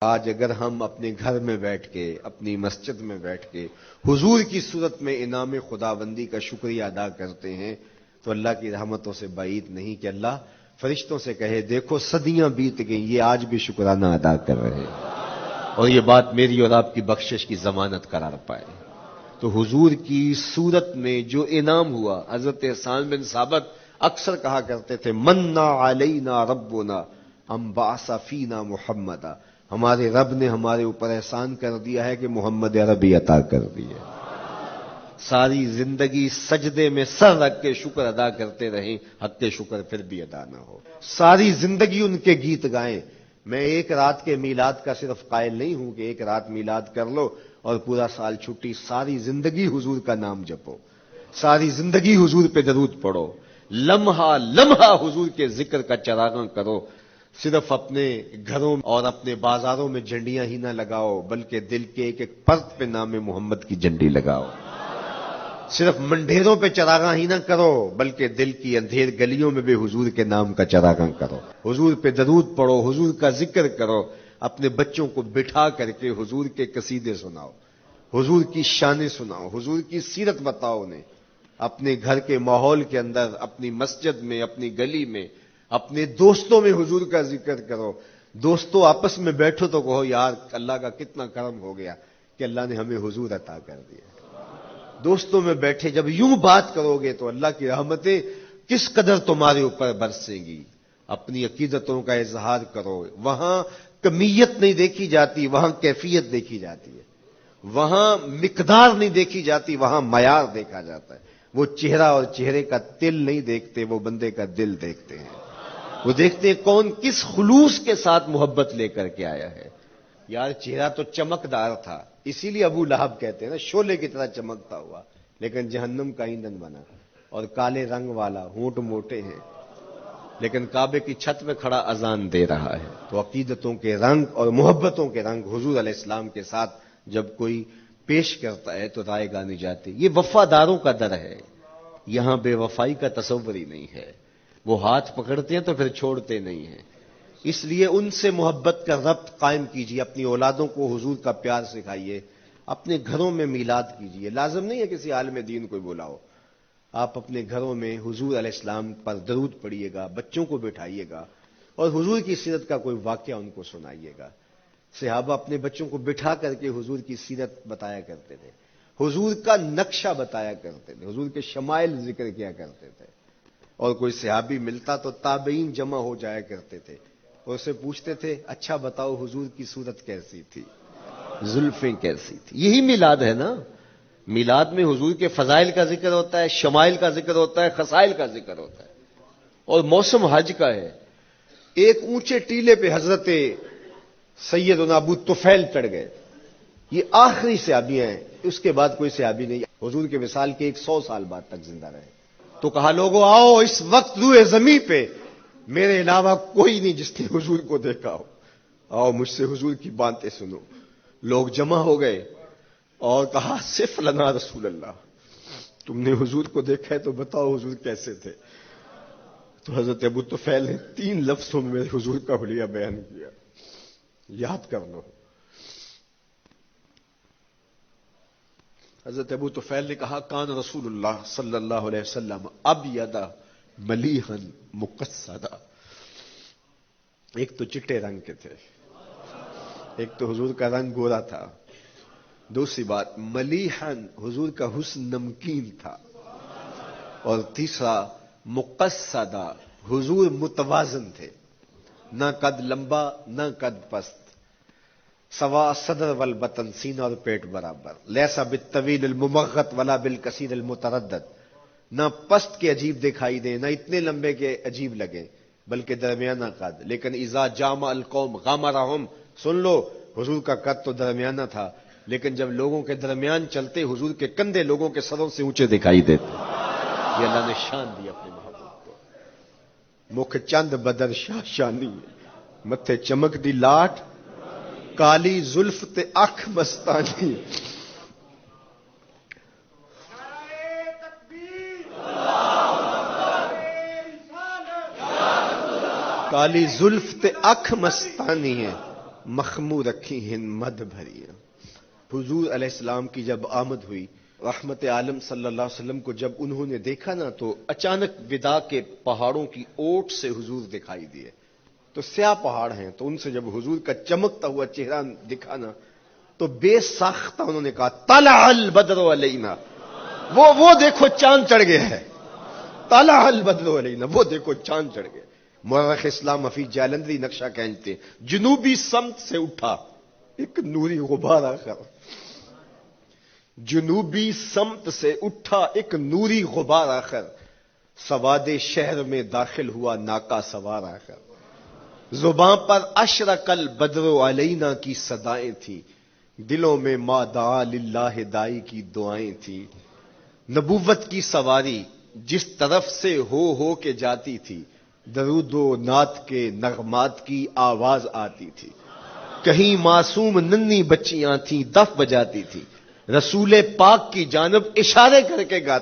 آج اگر ہم اپنے گھر میں بیٹھ کے، اپنی مسجد میں بیٹھ کے حضور کی صورت میں انعام خداوندی کا شکریہ ادا کرتے ہیں تو اللہ کی رحمتوں سے بعید نہیں کہ اللہ فرشتوں سے کہے دیکھو صدیاں بیت گئیں، یہ آج بھی شکرانہ ادا کر رہے ہیں، اور یہ بات میری اور آپ کی بخشش کی ضمانت قرار پائے۔ تو حضور کی صورت میں جو انعام ہوا، حضرت حسان بن ثابت اکثر کہا کرتے تھے منا علینا ربنا ام بعث فینا محمدا، ہمارے رب نے ہمارے اوپر احسان کر دیا ہے کہ محمد عربی عطا کر دیے۔ ساری زندگی سجدے میں سر رکھ کے شکر ادا کرتے رہیں، حق کے شکر پھر بھی ادا نہ ہو، ساری زندگی ان کے گیت گائیں۔ میں ایک رات کے میلاد کا صرف قائل نہیں ہوں کہ ایک رات میلاد کر لو اور پورا سال چھٹی، ساری زندگی حضور کا نام جپو، ساری زندگی حضور پہ درود پڑھو، لمحہ لمحہ حضور کے ذکر کا چراغاں کرو۔ صرف اپنے گھروں اور اپنے بازاروں میں جھنڈیاں ہی نہ لگاؤ بلکہ دل کے ایک ایک پرت پہ نام محمد کی جھنڈی لگاؤ۔ صرف منڈیروں پہ چراغاں ہی نہ کرو بلکہ دل کی اندھیر گلیوں میں بھی حضور کے نام کا چراغاں کرو، حضور پہ درود پڑھو، حضور کا ذکر کرو، اپنے بچوں کو بٹھا کر کے حضور کے قصیدے سناؤ، حضور کی شانیں سناؤ، حضور کی سیرت بتاؤ انہیں، اپنے گھر کے ماحول کے اندر، اپنی مسجد میں، اپنی گلی میں، اپنے دوستوں میں حضور کا ذکر کرو۔ دوستوں آپس میں بیٹھو تو کہو یار اللہ کا کتنا کرم ہو گیا کہ اللہ نے ہمیں حضور عطا کر دیا۔ دوستوں میں بیٹھے جب یوں بات کرو گے تو اللہ کی رحمتیں کس قدر تمہارے اوپر برسیں گی۔ اپنی عقیدتوں کا اظہار کرو، وہاں کمیت نہیں دیکھی جاتی، وہاں کیفیت دیکھی جاتی ہے، وہاں مقدار نہیں دیکھی جاتی، وہاں معیار دیکھا جاتا ہے۔ وہ چہرہ اور چہرے کا تل نہیں دیکھتے، وہ بندے کا دل دیکھتے ہیں، وہ دیکھتے ہیں کون کس خلوص کے ساتھ محبت لے کر کے آیا ہے۔ یار چہرہ تو چمکدار تھا، اسی لیے ابو لہب کہتے ہیں نا شعلے کی طرح چمکتا ہوا، لیکن جہنم کا ایندھن بنا، اور کالے رنگ والا، ہونٹ موٹے ہیں، لیکن کعبے کی چھت میں کھڑا اذان دے رہا ہے۔ تو عقیدتوں کے رنگ اور محبتوں کے رنگ حضور علیہ السلام کے ساتھ جب کوئی پیش کرتا ہے تو رائے گانی جاتی۔ یہ وفاداروں کا در ہے، یہاں بے وفائی کا تصور ہی نہیں ہے۔ وہ ہاتھ پکڑتے ہیں تو پھر چھوڑتے نہیں ہیں، اس لیے ان سے محبت کا ربط قائم کیجیے، اپنی اولادوں کو حضور کا پیار سکھائیے، اپنے گھروں میں میلاد کیجیے۔ لازم نہیں ہے کسی عالم دین کو بلاؤ، آپ اپنے گھروں میں حضور علیہ السلام پر درود پڑھیے گا، بچوں کو بٹھائیے گا اور حضور کی سیرت کا کوئی واقعہ ان کو سنائیے گا۔ صحابہ اپنے بچوں کو بٹھا کر کے حضور کی سیرت بتایا کرتے تھے، حضور کا نقشہ بتایا کرتے تھے، حضور کے شمائل ذکر کیا کرتے تھے، اور کوئی صحابی ملتا تو تابعین جمع ہو جایا کرتے تھے اور اسے پوچھتے تھے اچھا بتاؤ حضور کی صورت کیسی تھی، زلفیں کیسی تھی۔ یہی میلاد ہے نا، میلاد میں حضور کے فضائل کا ذکر ہوتا ہے، شمائل کا ذکر ہوتا ہے، خصائل کا ذکر ہوتا ہے، اور موسم حج کا ہے۔ ایک اونچے ٹیلے پہ حضرت سیدنا ابو طفیل چڑھ گئے، یہ آخری صحابی ہیں، اس کے بعد کوئی صحابی نہیں، حضور کے وصال کے 100 سال بعد تک زندہ رہے۔ تو کہا لوگوں آؤ اس وقت روئے زمین پہ میرے علاوہ کوئی نہیں جس نے حضور کو دیکھا ہو، آؤ مجھ سے حضور کی باتیں سنو۔ لوگ جمع ہو گئے اور کہا صف لنا رسول اللہ، تم نے حضور کو دیکھا ہے تو بتاؤ حضور کیسے تھے۔ تو حضرت ابو طفیل نے 3 لفظوں میں میرے حضور کا حلیہ بیان کیا، یاد کر لو۔ حضرت ابو طفیل نے کہا کان رسول اللہ صلی اللہ علیہ وسلم ابیض ملیحا مقصدا، ایک تو چٹے رنگ کے تھے، ایک تو حضور کا رنگ گورا تھا، دوسری بات ملیحن حضور کا حسن نمکین تھا، اور تیسرا مقصدا حضور متوازن تھے، نہ قد لمبا نہ قد پست، سوا صدر والبطن سینہ اور پیٹ برابر، لیسا بالطویل الممغط ولا بالکثیر المتردد، نہ پست کے عجیب دکھائی دیں نہ اتنے لمبے کے عجیب لگیں بلکہ درمیانہ قد، لیکن اذا جامع القوم غامرہم، سن لو حضور کا قد تو درمیانہ تھا لیکن جب لوگوں کے درمیان چلتے حضور کے کندھے لوگوں کے سروں سے اونچے دکھائی دیتے۔ یہ اللہ نے شان دی اپنے محبوب کو۔ مکھ چند بدر شاہ شانی، متھے چمک دی لاٹ، کالی زلف تے اکھ مستانی، کالی زلف تے اکھ مستانی ہے، مخمو رکھی ہن مد بھریاں. حضور علیہ السلام کی جب آمد ہوئی، رحمت عالم صلی اللہ علیہ وسلم کو جب انہوں نے دیکھا نا، تو اچانک ودا کے پہاڑوں کی اوٹ سے حضور دکھائی دیے. تو سیاہ پہاڑ ہیں، تو ان سے جب حضور کا چمکتا ہوا چہرہ دکھا نا، تو بے ساختہ انہوں نے کہا طلع البدر علینا. وہ دیکھو چاند چڑھ گیا ہے. طلع البدر علینا، وہ دیکھو چاند چڑھ گیا. مورخ اسلام حفیظ جالندری نقشہ کھینچتے ہیں، جنوبی سمت سے اٹھا ایک نوری غبار آخر. جنوبی سمت سے اٹھا ایک نوری غبار آخر، سواد شہر میں داخل ہوا ناکا سوار آخر. زباں پر اشرق البدر علینا کی صدائیں تھیں، دلوں میں ما دعا للہ دائی کی دعائیں تھیں. نبوت کی سواری جس طرف سے ہو کے جاتی تھی، درود و نعت کے نغمات کی آواز آتی تھی. کہیں معصوم ننھی بچیاں تھیں دف بجاتی تھی، رسول پاک کی جانب اشارے کر کے گاتی